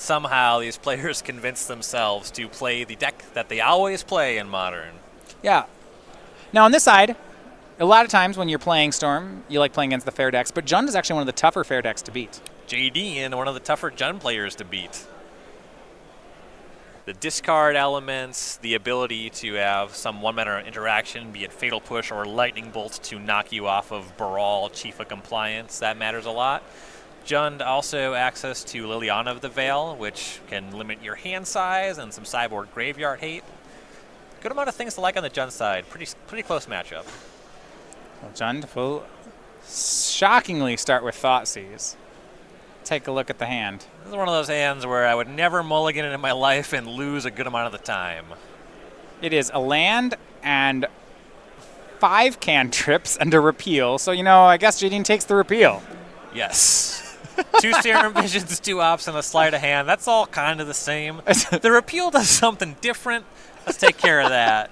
somehow these players convince themselves to play the deck that they always play in Modern. Yeah. Now on this side, a lot of times when you're playing Storm, you like playing against the fair decks, but Jund is actually one of the tougher fair decks to beat. Jadine, one of the tougher Jund players to beat. The discard elements, the ability to have some one-mana interaction, be it Fatal Push or Lightning Bolt to knock you off of Baral, Chief of Compliance, that matters a lot. Jund also access to Liliana of the Veil, which can limit your hand size and some sideboard graveyard hate. Good amount of things to like on the Jund side. Pretty close matchup. Well, Jund will shockingly start with Thoughtseize. Take a look at the hand. This is one of those hands where I would never mulligan it in my life and lose a good amount of the time. It is a land and 5 cantrips and a repeal. So, I guess Jadine takes the repeal. Yes. 2 Serum Visions, 2 Ops, and a Sleight of Hand. That's all kind of the same. The repeal does something different. Let's take care of that.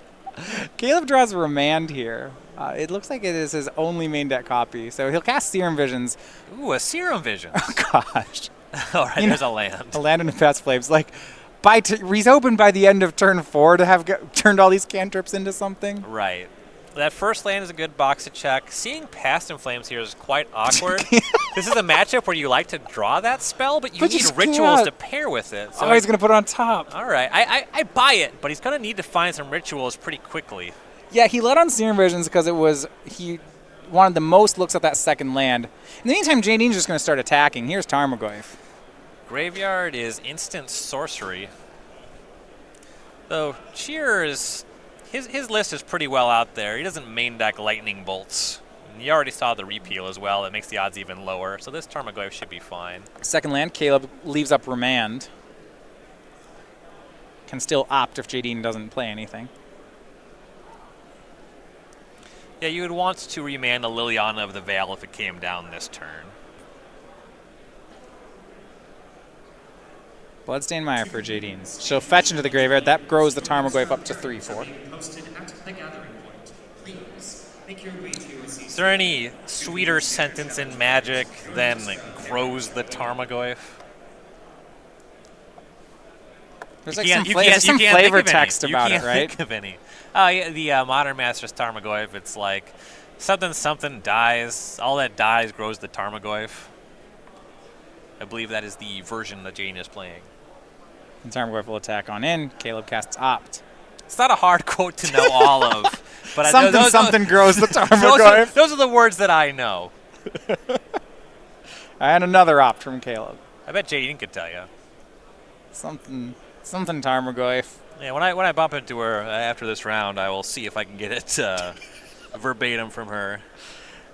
Caleb draws Remand here. It looks like it is his only main deck copy. So he'll cast Serum Visions. Ooh, a Serum Vision. Oh, gosh. All right, there's a land. A land and a Past Flames. Like, he's open by the end of turn 4 to have turned all these cantrips into something. Right. That first land is a good box to check. Seeing Past in Flames here is quite awkward. This is a matchup where you like to draw that spell, but you need rituals to pair with it. So he's going to put it on top. All right. I buy it, but he's going to need to find some rituals pretty quickly. Yeah, he let on Serum Visions because he wanted the most looks at that second land. In the meantime, Jadine's just going to start attacking. Here's Tarmogoyf. Graveyard is instant sorcery. Though Scherer is... His list is pretty well out there. He doesn't main deck Lightning Bolts. And you already saw the repeal as well. It makes the odds even lower. So this Tarmogoyf should be fine. Second land, Caleb leaves up Remand. Can still opt if Jadine doesn't play anything. Yeah, you would want to remand a Liliana of the Veil if it came down this turn. Bloodstained Mire for Jadine's. She'll fetch into the graveyard. That grows the Tarmogoyf up to 3/4. Is there any sweeter sentence in Magic than grows the Tarmogoyf? There's like some flavor text about it, right? You can't think of any. Oh, yeah, the Modern Masters Tarmogoyf, it's like something dies. All that dies grows the Tarmogoyf. I believe that is the version that Jane is playing. And Tarmogoyf will attack on in. Caleb casts Opt. It's not a hard quote to know all of. But something grows the Tarmogoyf. Those are the words that I know. And another Opt from Caleb. I bet Jadine could tell you. Something Tarmogoyf. Yeah, when I bump into her after this round, I will see if I can get it verbatim from her.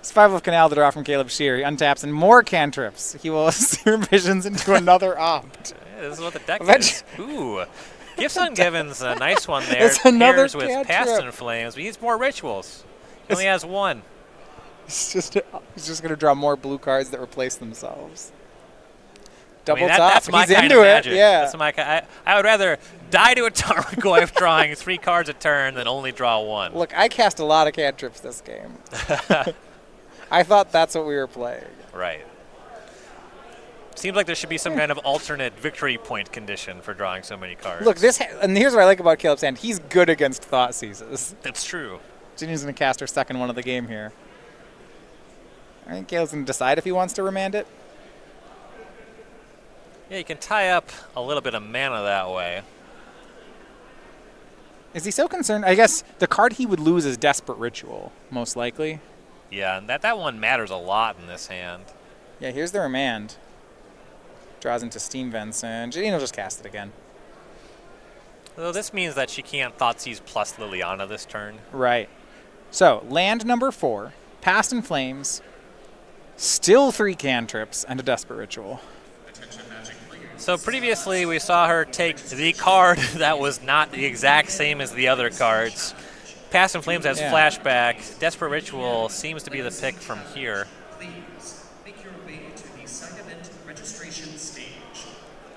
Survival of Canal to draw from Caleb Scherer. He untaps and more cantrips. He will Serum Visions into another Opt. Yeah, this is what the deck is. Ooh. Gifts Ungiven's a nice one there. It's another pairs with Past in Flames, but he needs more rituals. He only has 1. He's just going to draw more blue cards that replace themselves. Double top. That's my He's kind into of magic. it. Yeah. That's my I would rather die to a Tarmogoyf drawing 3 cards a turn than only draw 1. Look, I cast a lot of cantrips this game. I thought that's what we were playing. Right. Seems like there should be some kind of alternate victory point condition for drawing so many cards. Look, and here's what I like about Caleb's hand. He's good against Thoughtseizes. That's true. Janine's going to cast her second one of the game here. I think Caleb's going to decide if he wants to remand it. Yeah, you can tie up a little bit of mana that way. Is he so concerned? I guess the card he would lose is Desperate Ritual, most likely. Yeah, and that one matters a lot in this hand. Yeah, here's the remand. Draws into Steam Vents, and Jadine will just cast it again. So this means that she can't Thoughtseize plus Liliana this turn. Right. So, land number 4, Past in Flames, still 3 cantrips, and a Desperate Ritual. So previously we saw her take the card that was not the exact same as the other cards. Past in Flames has flashback. Desperate Ritual seems to be the pick from here.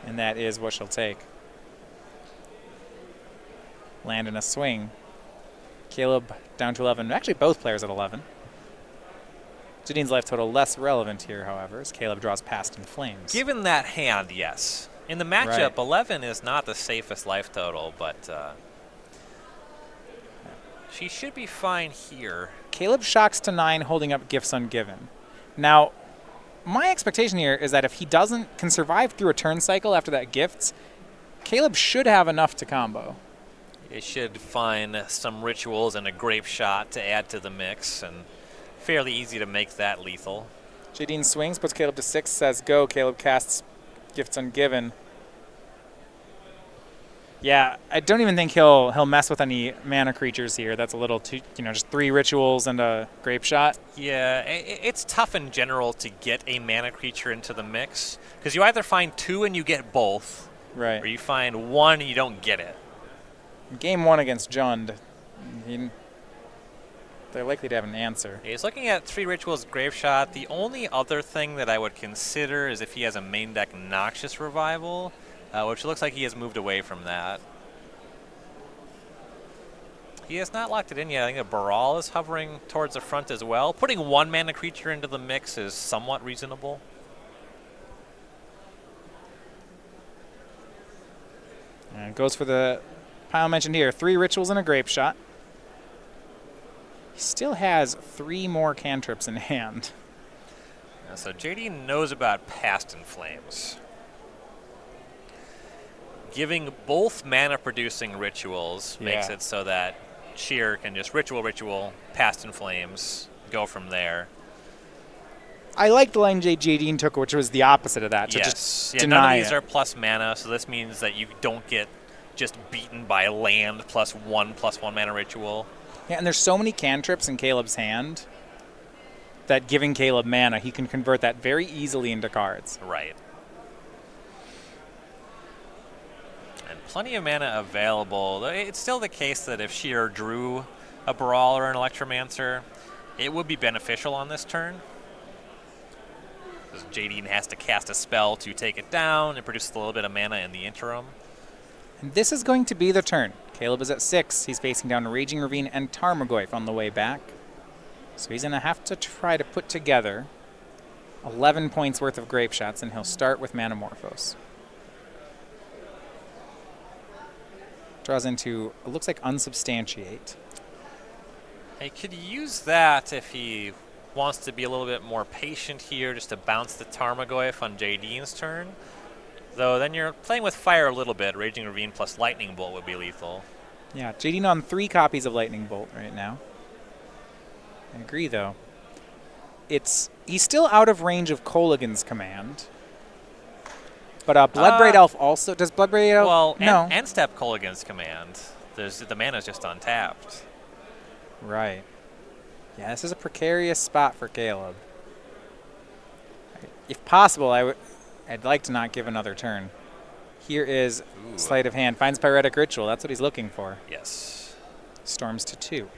And that is what she'll take. Land in a swing. Caleb down to 11. Actually, both players at 11. Jadine's life total less relevant here, however, as Caleb draws Past in Flames. Given that hand, yes. In the matchup, 11 is not the safest life total, but she should be fine here. Caleb shocks to 9, holding up gifts ungiven. Now, my expectation here is that if he can survive through a turn cycle after that gifts, Caleb should have enough to combo. It should find some rituals and a grape shot to add to the mix, and fairly easy to make that lethal. Jadine swings, puts Caleb to 6, says go. Caleb casts gifts ungiven. Yeah, I don't even think he'll mess with any mana creatures here. That's a little too, just 3 rituals and a grape shot. Yeah, it's tough in general to get a mana creature into the mix, because you either find 2 and you get both, right, or you find 1 and you don't get it. Game 1 against Jund, they're likely to have an answer. He's looking at 3 rituals, grave shot. The only other thing that I would consider is if he has a main deck Noxious Revival, which looks like he has moved away from that. He has not locked it in yet. I think a Baral is hovering towards the front as well. Putting 1 mana creature into the mix is somewhat reasonable. And it goes for the pile mentioned here. 3 rituals and a grape shot. He still has 3 more cantrips in hand. So Jadine knows about Past in Flames. Giving both mana-producing rituals makes it so that Scherer can just ritual, Past in Flames, go from there. I like the line Jadine took, which was the opposite of that. Yes. Just none deny of these it. are plus mana, so this means that you don't get just beaten by land +1/+1 mana ritual. Yeah, and there's so many cantrips in Caleb's hand that giving Caleb mana, he can convert that very easily into cards. Right. And plenty of mana available. It's still the case that if Scherer drew a Baral or an Electromancer, it would be beneficial on this turn. Because Jadine has to cast a spell to take it down and produce a little bit of mana in the interim. And this is going to be the turn. Caleb is at 6. He's facing down Raging Ravine and Tarmogoyf on the way back. So he's going to have to try to put together 11 points worth of grape shots, and he'll start with Manamorphose. Draws into, it looks like Unsubstantiate. He could use that if he wants to be a little bit more patient here, just to bounce the Tarmogoyf on Jadine's turn. Though then you're playing with fire a little bit. Raging Ravine plus Lightning Bolt would be lethal. Yeah, Jadine on 3 copies of Lightning Bolt right now. I agree, though. He's still out of range of Kolaghan's command. But Bloodbraid Elf also... Does Bloodbraid Elf... Well, no. and step Kolaghan's command. The mana's just untapped. Right. Yeah, this is a precarious spot for Caleb. If possible, I'd like to not give another turn. Here is Sleight of Hand. Finds Pyretic Ritual. That's what he's looking for. Yes. Storms to 2.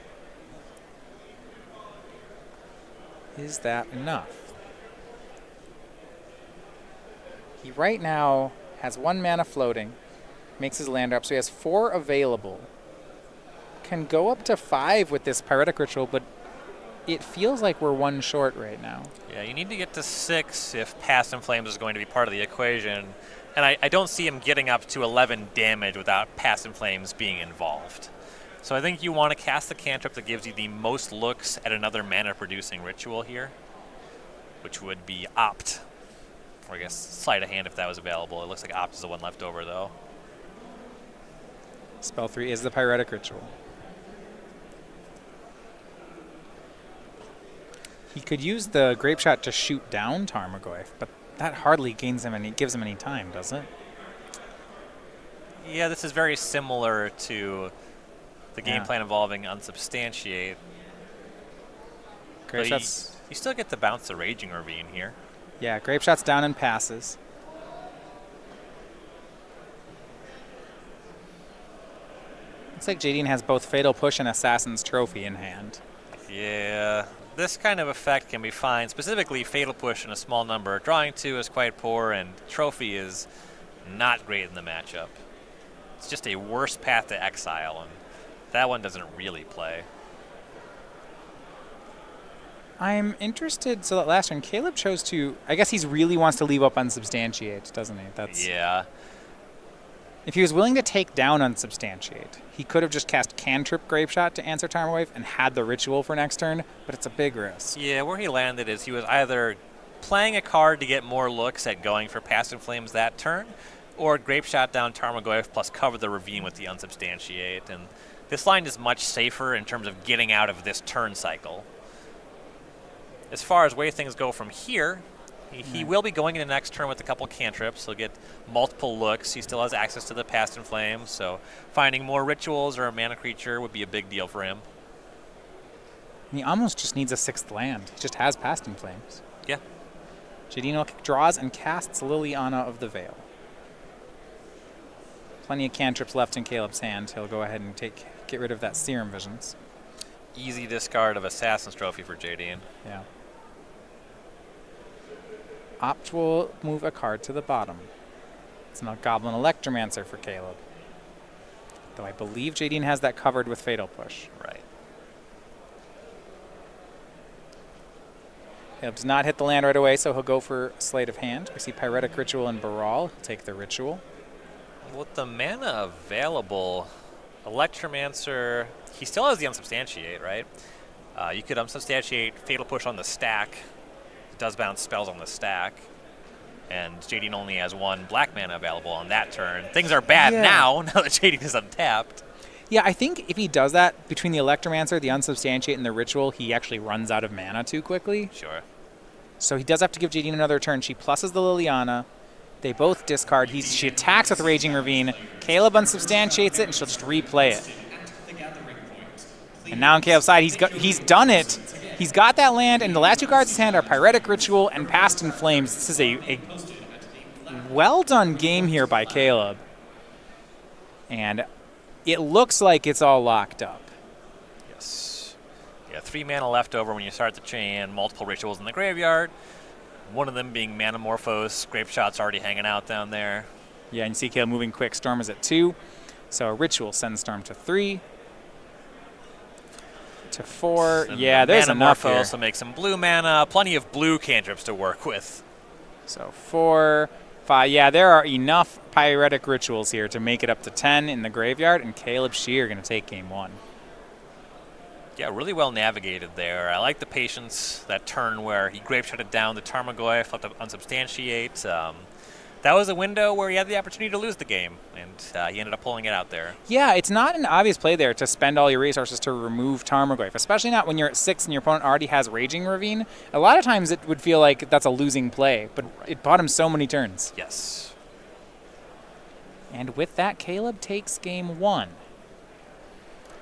Is that enough? He right now has 1 mana floating. Makes his land drop, so he has 4 available. Can go up to 5 with this Pyretic Ritual, but it feels like we're 1 short right now. Yeah, you need to get to 6 if Past in Flames is going to be part of the equation. And I don't see him getting up to 11 damage without Past in Flames being involved. So I think you want to cast the cantrip that gives you the most looks at another mana-producing ritual here, which would be Opt. Or I guess Sleight of Hand if that was available. It looks like Opt is the one left over, though. Spell 3 is the Pyretic Ritual. He could use the Grape Shot to shoot down Tarmogoyf, but that hardly gives him any time, does it? Yeah, this is very similar to the game plan involving Unsubstantiate. Grape But Shots. you still get to bounce the Raging Ravine here. Yeah, Grape Shot's down and passes. Looks like Jadine has both Fatal Push and Assassin's Trophy in hand. Yeah, this kind of effect can be fine. Specifically, Fatal Push in a small number. Drawing 2 is quite poor, and Trophy is not great in the matchup. It's just a worse path to exile, and that one doesn't really play. I'm interested. So that last one, Caleb chose to. I guess he really wants to leave up Unsubstantiate, doesn't he? Yeah. If he was willing to take down Unsubstantiate, he could have just cast Cantrip Grapeshot to answer Tarmogoyf and had the ritual for next turn, but it's a big risk. Yeah, where he landed is he was either playing a card to get more looks at going for Passive Flames that turn, or Grapeshot down Tarmogoyf plus cover the Ravine with the Unsubstantiate. And this line is much safer in terms of getting out of this turn cycle. As far as where things go from here, he will be going into next turn with a couple cantrips. He'll get multiple looks. He still has access to the Past in Flames, so finding more rituals or a mana creature would be a big deal for him. He almost just needs a 6th land. He just has Past in Flames. Yeah. Jadine draws and casts Liliana of the Veil. Plenty of cantrips left in Caleb's hand. He'll go ahead and get rid of that Serum Visions. Easy discard of Assassin's Trophy for Jadine. Yeah. Opt will move a card to the bottom. It's not Goblin Electromancer for Caleb. Though I believe Jadine has that covered with Fatal Push. Right. Caleb does not hit the land right away, so he'll go for Sleight of Hand. We see Pyretic Ritual and Baral. He'll take the Ritual. With the mana available, Electromancer, he still has the Unsubstantiate, right? You could Unsubstantiate Fatal Push on the stack. It does bounce spells on the stack. And Jadine only has 1 black mana available on that turn. Things are bad now that Jadine is untapped. Yeah, I think if he does that, between the Electromancer, the Unsubstantiate, and the Ritual, he actually runs out of mana too quickly. Sure. So he does have to give Jadine another turn. She pluses the Liliana. They both discard. She attacks with Raging Ravine. Caleb unsubstantiates it, and she'll just replay it. And now on Caleb's side, he's done it. He's got that land, and the last 2 cards in his hand are Pyretic Ritual and Past in Flames. This is a well-done game here by Caleb. And it looks like it's all locked up. Yes. Yeah, 3 mana left over when you start the chain, multiple rituals in the graveyard. One of them being Manamorphose. Grapeshot's already hanging out down there. Yeah, and you see Caleb moving quick. Storm is at 2. So a Ritual sends Storm to 3. To 4. And yeah, there's enough here. Manamorphose will make some blue mana. Plenty of blue cantrips to work with. So 4, 5. Yeah, there are enough Pyretic Rituals here to make it up to 10 in the graveyard, and Caleb Scherer going to take game 1. Yeah, really well navigated there. I like the patience, that turn where he Grapeshotted down the Tarmogoyf, left to unsubstantiate. That was a window where he had the opportunity to lose the game, and he ended up pulling it out there. Yeah, it's not an obvious play there to spend all your resources to remove Tarmogoyf, especially not when you're at 6 and your opponent already has Raging Ravine. A lot of times it would feel like that's a losing play, but it bought him so many turns. Yes. And with that, Caleb takes game 1.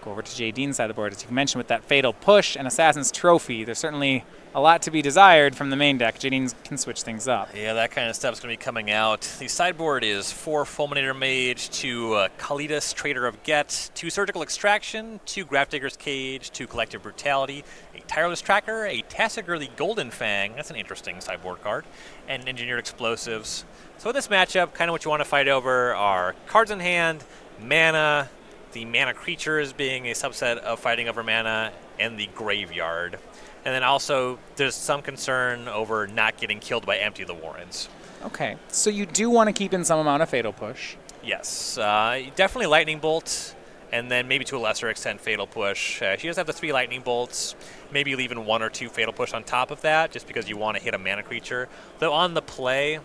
Go over to Jadine's side of the board. As you mentioned, with that Fatal Push and Assassin's Trophy, there's certainly a lot to be desired from the main deck. Jadine can switch things up. Yeah, that kind of stuff's going to be coming out. The sideboard is 4 Fulminator Mage, 2 Kalidas, Trader of Get, 2 Surgical Extraction, 2 Grafdigger's Cage, 2 Collective Brutality, a Tireless Tracker, a Tassiger the Golden Fang, that's an interesting sideboard card, and Engineered Explosives. So in this matchup, kind of what you want to fight over are cards in hand, mana, the mana creatures being a subset of fighting over mana, and the graveyard. And then also, there's some concern over not getting killed by Empty the Warrens. Okay, so you do want to keep in some amount of Fatal Push. Yes, definitely Lightning Bolt, and then maybe to a lesser extent Fatal Push. She does have the 3 Lightning Bolts, maybe leaving 1 or 2 Fatal Push on top of that, just because you want to hit a mana creature. Though on the play,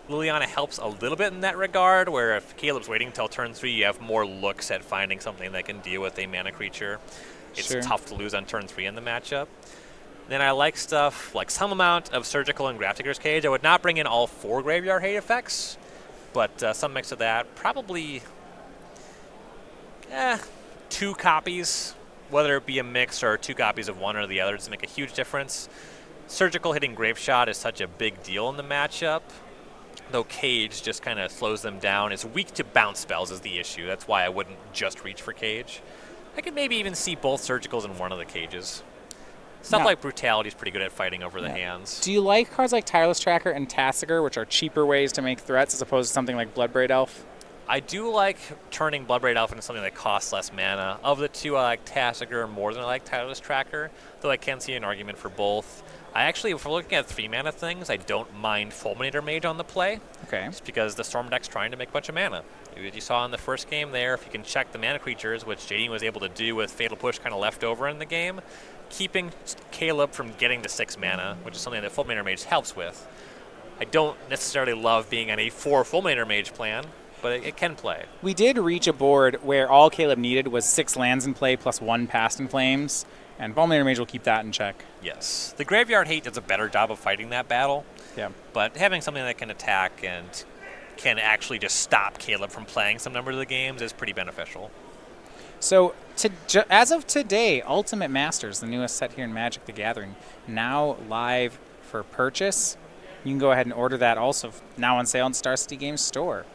Liliana helps a little bit in that regard, where if Caleb's waiting until turn 3, you have more looks at finding something that can deal with a mana creature. It's tough to lose on turn 3 in the matchup. Then I like stuff like some amount of Surgical and Grafdigger's Cage. I would not bring in all 4 Graveyard Hate effects, but some mix of that. Probably 2 copies, whether it be a mix or 2 copies of one or the other, does make a huge difference. Surgical hitting Graveshot is such a big deal in the matchup, though Cage just kind of slows them down. It's weak to bounce spells is the issue. That's why I wouldn't just reach for Cage. I could maybe even see both Surgicals in one of the Cages. Stuff like Brutality is pretty good at fighting over the hands. Do you like cards like Tireless Tracker and Tassiger, which are cheaper ways to make threats as opposed to something like Bloodbraid Elf? I do like turning Bloodbraid Elf into something that costs less mana. Of the 2, I like Tassiger more than I like Tireless Tracker, though I can see an argument for both. I actually, if we're looking at 3-mana things, I don't mind Fulminator Mage on the play. Okay. Just because the Storm deck's trying to make a bunch of mana. As you saw in the first game there, if you can check the mana creatures, which Jadine was able to do with Fatal Push kind of left over in the game, keeping Caleb from getting to 6 mana, which is something that Fulminator Mage helps with. I don't necessarily love being on a 4 Fulminator Mage plan, but it can play. We did reach a board where all Caleb needed was 6 lands in play plus 1 Past in Flames, and Fulminator Mage will keep that in check. Yes. The Graveyard Hate does a better job of fighting that battle. Yeah. But having something that can attack and can actually just stop Caleb from playing some number of the games is pretty beneficial. So, as of today, Ultimate Masters, the newest set here in Magic the Gathering, now live for purchase. You can go ahead and order that also now on sale in Star City Games store.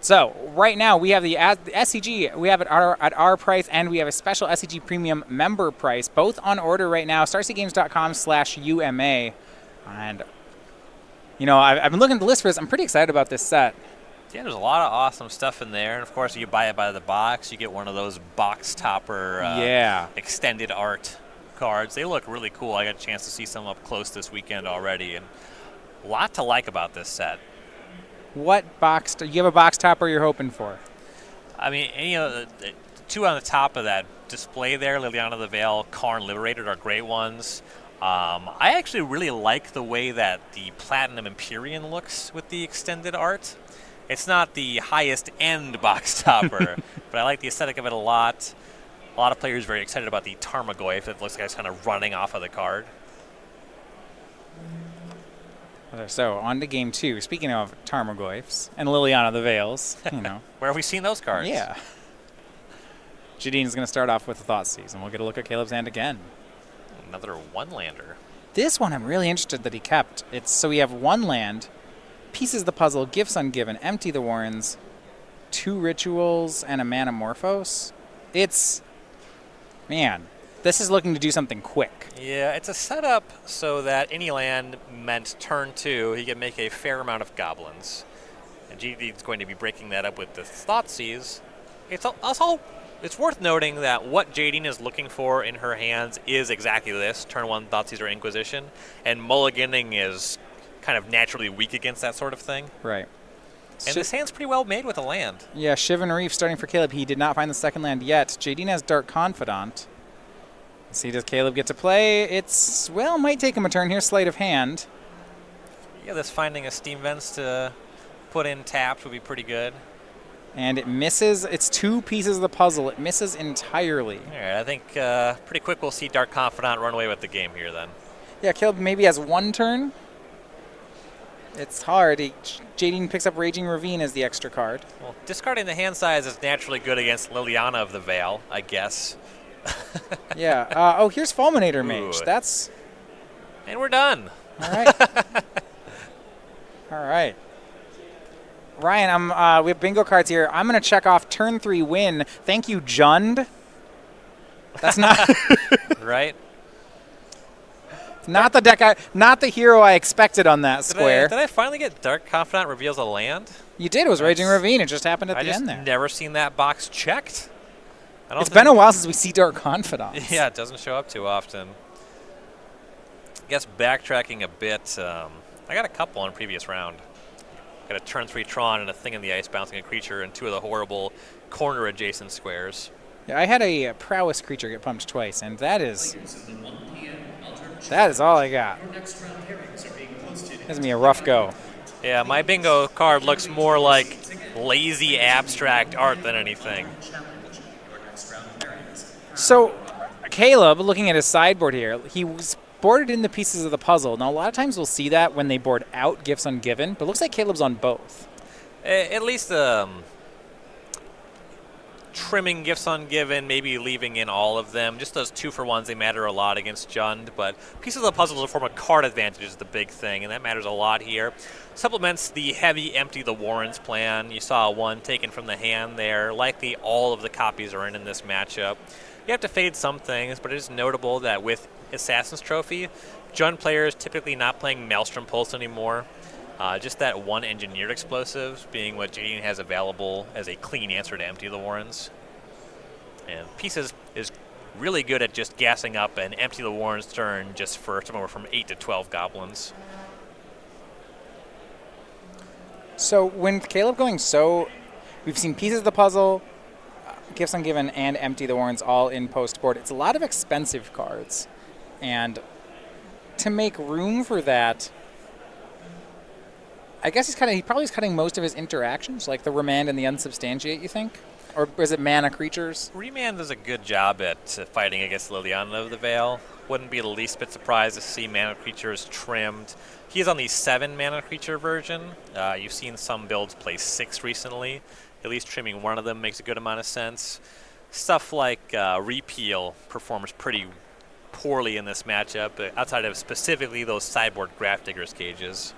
So right now we have the SCG, we have it at our price, and we have a special SCG Premium member price, both on order right now, starcitygames.com/UMA. And, you know, I've been looking at the list for this. I'm pretty excited about this set. Yeah, there's a lot of awesome stuff in there. And, of course, you buy it by the box. You get one of those box topper extended art cards. They look really cool. I got a chance to see some up close this weekend already. And a lot to like about this set. What box? You have a box topper you're hoping for? I mean, you know, the 2 on the top of that display there, Liliana the Veil, Karn Liberated, are great ones. I actually really like the way that the Platinum Empyrean looks with the extended art. It's not the highest end box topper, but I like the aesthetic of it a lot. A lot of players very excited about the Tarmogoyf that looks like it's kind of running off of the card. So, on to game 2. Speaking of Tarmogoyfs and Liliana the Veils, you know. Where have we seen those cards? Yeah. Jadine is going to start off with the Thoughtseize, and we'll get a look at Caleb's hand again. Another 1-lander. This one I'm really interested that he kept. So we have 1 land, Pieces the Puzzle, Gifts Ungiven, Empty the Warrens, 2 Rituals, and a Manamorphose. Man, this is looking to do something quick. Yeah, it's a setup so that any land meant turn 2, he can make a fair amount of goblins. And Jadine's going to be breaking that up with the Thoughtseize. It's also worth noting that what Jadine is looking for in her hands is exactly this, turn 1 Thoughtseize or Inquisition, and mulliganing is kind of naturally weak against that sort of thing. Right. And this hand's pretty well made with a land. Yeah, Shivan Reef starting for Caleb. He did not find the second land yet. Jadine has Dark Confidant. Let's see, does Caleb get to play? Might take him a turn here. Sleight of Hand. Yeah, this finding a Steam Vents to put in tapped would be pretty good. And it misses. It's 2 pieces of the puzzle. It misses entirely. All right, I think pretty quick we'll see Dark Confidant run away with the game here then. Yeah, Caleb maybe has 1 turn. It's hard. Jadine picks up Raging Ravine as the extra card. Well, discarding the hand size is naturally good against Liliana of the Veil, I guess. Yeah. Here's Fulminator Mage. And we're done. All right. All right. Ryan, we have bingo cards here. I'm going to check off turn 3 win. Thank you, Jund. That's not right. Not the hero I expected on that square. Did I finally get Dark Confidant reveals a land? You did. It was Raging Ravine. It just happened at the end there. I've never seen that box checked. It's been a while since we see Dark Confidant. Yeah, it doesn't show up too often. I guess backtracking a bit, I got a couple on a previous round. Got a turn 3 Tron and a Thing in the Ice bouncing a creature and 2 of the horrible corner adjacent squares. Yeah, I had a prowess creature get pumped twice, and that is all I got. This is going to be a rough go. Yeah, my bingo card looks more like lazy abstract art than anything. So, Caleb, looking at his sideboard here, he was boarded in the pieces of the puzzle. Now, a lot of times we'll see that when they board out Gifts Ungiven, but it looks like Caleb's on both. At least trimming Gifts Ungiven, maybe leaving in all of them. Just those 2-for-1s, they matter a lot against Jund, but pieces of the puzzle to form a card advantage is the big thing, and that matters a lot here. Supplements the heavy Empty the Warrens plan. You saw 1 taken from the hand there. Likely all of the copies are in this matchup. You have to fade some things, but it is notable that with Assassin's Trophy, Jund players typically not playing Maelstrom Pulse anymore. Just that 1 Engineered Explosive being what Jadine has available as a clean answer to Empty the Warrens. And Pieces is really good at just gassing up and empty the Warren's turn just for somewhere from 8 to 12 goblins. So when Caleb going so, we've seen pieces of the puzzle, Gifts Ungiven, and Empty the Warrens all in post board. It's a lot of expensive cards. And to make room for that, I guess he probably is cutting most of his interactions, like the Remand and the Unsubstantiate, you think? Or is it mana creatures? Remand does a good job at fighting against Liliana of the Veil. Wouldn't be the least bit surprised to see mana creatures trimmed. He is on the 7 mana creature version. You've seen some builds play 6 recently. At least trimming one of them makes a good amount of sense. Stuff like Repeal performs pretty poorly in this matchup, outside of specifically those sideboard Grafdigger's cages.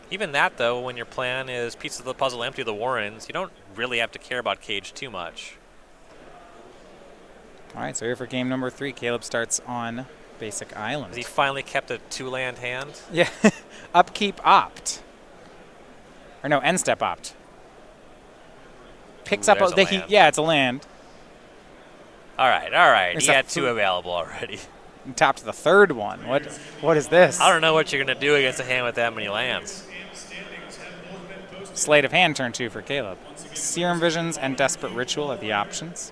Even that, though, when your plan is pieces of the puzzle empty the Warrens, you don't really have to care about cage too much. All right, so here for game number 3, Caleb starts on Basic Island. Has he finally kept a 2-land hand? Yeah, Upkeep Opt. Or no, End Step Opt. Picks up yeah, it's a land. All right. There's He had 2 available already. Top to the 3rd one. What is this? I don't know what you're going to do against a hand with that many lands. Sleight of Hand turn 2 for Caleb. Serum Visions and Desperate Ritual are the options.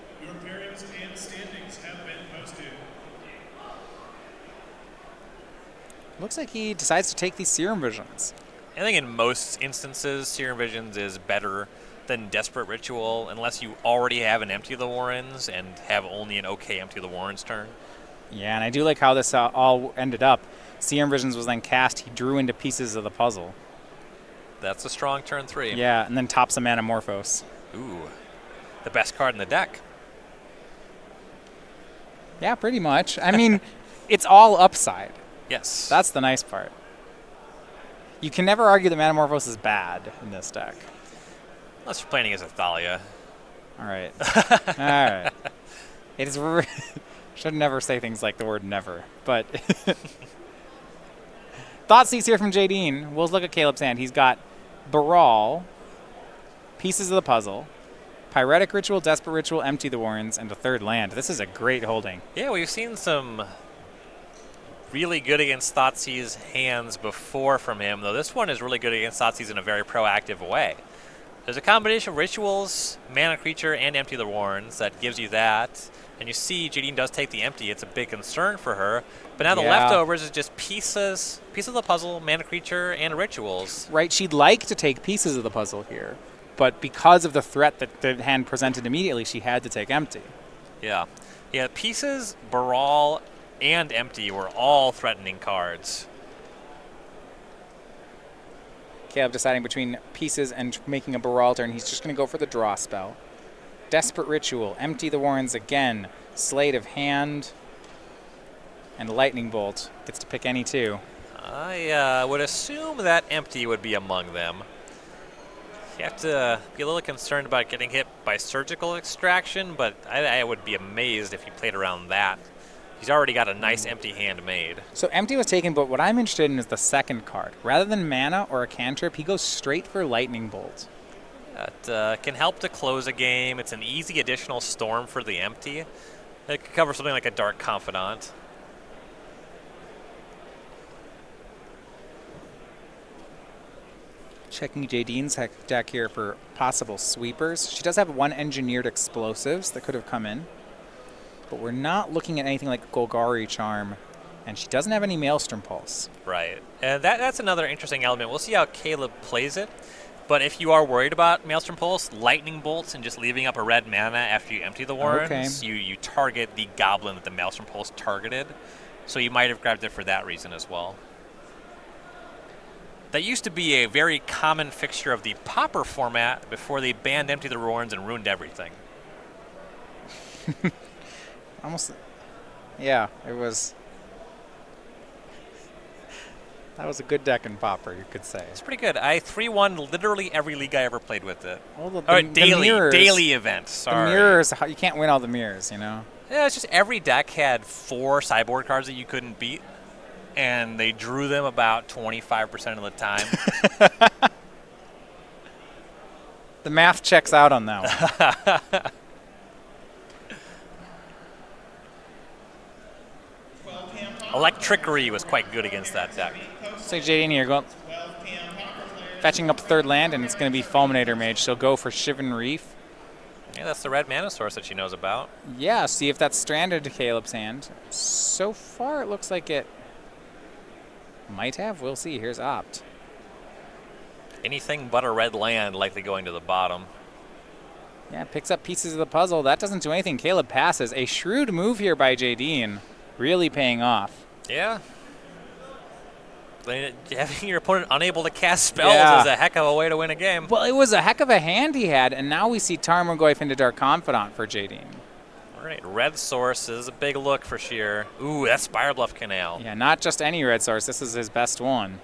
Looks like he decides to take these Serum Visions. I think in most instances, Serum Visions is better than Desperate Ritual, unless you already have an Empty the Warrens and have only an okay Empty the Warrens turn. Yeah, and I do like how this all ended up. Serum Visions was then cast. He drew into pieces of the puzzle. That's a strong turn 3. Yeah, and then tops a Manamorphose. Ooh, the best card in the deck. Yeah, pretty much. I mean, it's all upside. Yes. That's the nice part. You can never argue that Manamorphose is bad in this deck. Unless you're playing against Athalia. All right. All right. It is... Should never say things like the word never, but... Thoughtseize here from Jadine. We'll look at Caleb's hand. He's got Baral, Pieces of the Puzzle, Pyretic Ritual, Desperate Ritual, Empty the Warrens, and a 3rd land. This is a great holding. Yeah, we've seen some really good against Thoughtseize hands before from him, though this one is really good against Thoughtseize in a very proactive way. There's a combination of rituals, mana creature, and Empty the Warrens that gives you that. And you see Jadine does take the empty. It's a big concern for her. But now the leftovers is just pieces of the puzzle, mana creature, and rituals. Right, she'd like to take pieces of the puzzle here. But because of the threat that the hand presented immediately, she had to take empty. Yeah. Yeah, pieces, Baral, and empty were all threatening cards. Caleb deciding between pieces and making a Baral turn. He's just going to go for the draw spell. Desperate Ritual, Empty the Warrens again, Sleight of Hand, and Lightning Bolt. Gets to pick any 2. I would assume that empty would be among them. You have to be a little concerned about getting hit by Surgical Extraction, but I would be amazed if he played around that. He's already got a nice empty hand made. So empty was taken, but what I'm interested in is the 2nd card. Rather than mana or a cantrip, he goes straight for Lightning Bolt. It can help to close a game. It's an easy additional storm for the empty. It could cover something like a Dark Confidant. Checking Jadine's deck here for possible sweepers. She does have 1 Engineered Explosives that could have come in. But we're not looking at anything like Golgari Charm. And she doesn't have any Maelstrom Pulse. Right. And that's another interesting element. We'll see how Caleb plays it. But if you are worried about Maelstrom Pulse, Lightning Bolts, and just leaving up a red mana after you empty the Warrens, you target the goblin that the Maelstrom Pulse targeted. So you might have grabbed it for that reason as well. That used to be a very common fixture of the Pauper format before they banned Empty the Warrens and ruined everything. Almost, yeah, it was... That was a good deck in Pauper, you could say. It's pretty good. I 3-1 literally every league I ever played with it. Well, daily events, sorry. The mirrors, you can't win all the mirrors, you know? Yeah, it's just every deck had 4 sideboard cards that you couldn't beat, and they drew them about 25% of the time. The math checks out on that one. Electrickery was quite good against that deck. So Jadine here, go fetching up third land, and it's going to be Fulminator Mage. She'll go for Shivan Reef. Yeah, that's the red mana source that she knows about. Yeah, see if that's stranded to Caleb's hand. So far, it looks like it might have. We'll see. Here's Opt. Anything but a red land likely going to the bottom. Yeah, picks up pieces of the puzzle. That doesn't do anything. Caleb passes. A shrewd move here by Jadine. Really paying off. Yeah. Having your opponent unable to cast spells is a heck of a way to win a game. Well, it was a heck of a hand he had, and now we see Tarmogoyf into Dark Confidant for Jadine. All right, red source is a big look for Scherer. Ooh, that's Spire Bluff Canal. Yeah, not just any red source. This is his best one.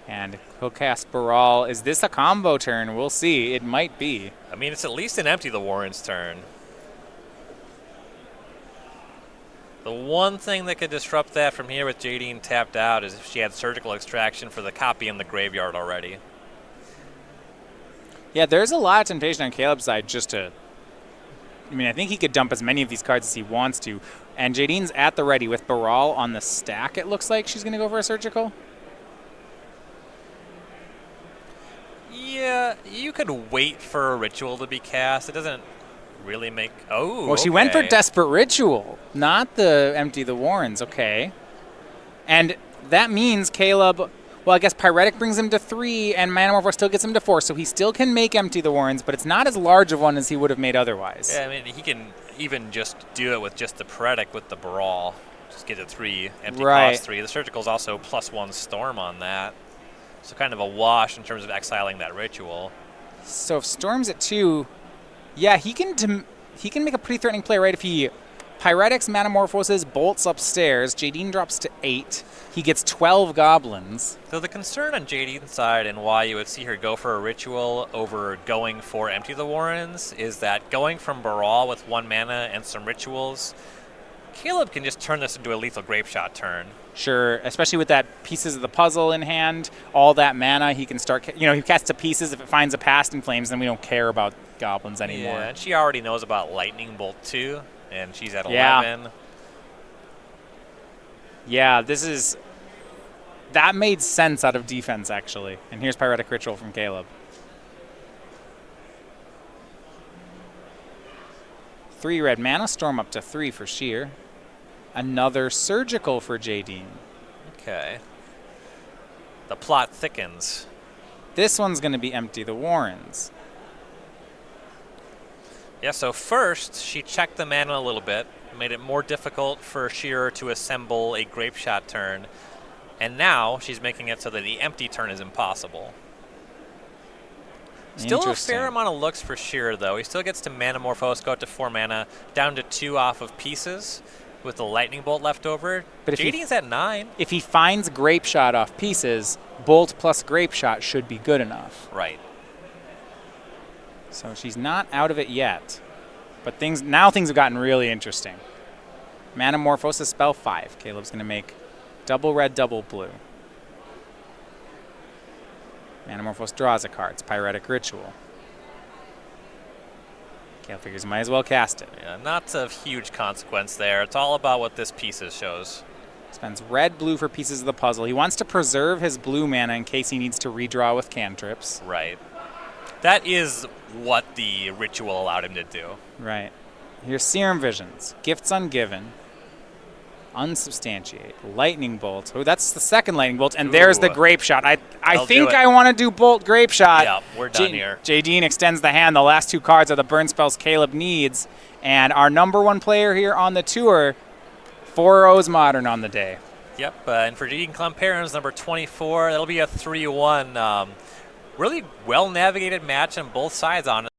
And he'll cast Baral. Is this a combo turn? We'll see. It might be. I mean, it's at least an Empty the Warren's turn. The one thing that could disrupt that from here with Jadine tapped out is if she had Surgical Extraction for the copy in the graveyard already. Yeah, there's a lot of temptation on Caleb's side just to... I mean, I think he could dump as many of these cards as he wants to. And Jadine's at the ready with Baral on the stack, it looks like she's going to go for a Surgical. Yeah, you could wait for a Ritual to be cast. It doesn't really make... Oh, well, she went for Desperate Ritual, not the Empty the Warrens. Okay. And that means Caleb... Well, I guess Pyretic brings him to 3, and Manamorphose still gets him to 4, so he still can make Empty the Warrens, but it's not as large of one as he would have made otherwise. Yeah, I mean, he can even just do it with just the Pyretic with the Baral. Just get it 3, empty cost 3. The Surgical's also +1 Storm on that. So kind of a wash in terms of exiling that Ritual. So if Storm's at 2, yeah, he can make a pretty threatening play, right? If he Pyretics, Manamorphoses, bolts upstairs, Jadine drops to 8. He gets 12 goblins. So the concern on Jadine's side and why you would see her go for a Ritual over going for Empty the Warrens is that going from Baral with 1 mana and some Rituals, Caleb can just turn this into a lethal Grape Shot turn. Sure, especially with that pieces of the puzzle in hand, all that mana, he can start, he casts to pieces. If it finds a Past in Flames, then we don't care about goblins anymore. Yeah, and she already knows about Lightning Bolt too, and she's at 11. Yeah, that made sense out of defense, actually. And here's Pyretic Ritual from Caleb. 3 red mana, Storm up to 3 for Scheer. Another Surgical for Jadine. Okay. The plot thickens. This one's going to be Empty the Warrens. Yeah, so first, she checked the mana a little bit, made it more difficult for Scherer to assemble a Grape Shot turn, and now she's making it so that the empty turn is impossible. Still a fair amount of looks for Scherer, though. He still gets to Manamorphose, go up to 4 mana, down to 2 off of pieces with the Lightning Bolt left over. But Jadine's at 9. If he finds Grape Shot off pieces, Bolt plus Grape Shot should be good enough. Right. So she's not out of it yet. But now things have gotten really interesting. Manamorphosis spell 5. Caleb's going to make double red, double blue. Manamorphose draws a card. It's Pyretic Ritual. Caleb figures he might as well cast it. Yeah, not of huge consequence there. It's all about what this pieces shows. Spends red, blue for pieces of the puzzle. He wants to preserve his blue mana in case he needs to redraw with cantrips. Right. That is what the Ritual allowed him to do. Right. Here's Serum Visions. Gifts Ungiven. Unsubstantiate. Lightning Bolt. Oh, that's the second Lightning Bolt. And there's the Grape Shot. I think I want to do Bolt Grape Shot. Yeah, we're done here. Jadine extends the hand. The last 2 cards are the burn spells Caleb needs. And our #1 player here on the tour, 4-0's Modern on the day. Yep, and for Jadine Klomparens, number 24, that'll be a 3-1. Really well-navigated match on both sides, honestly.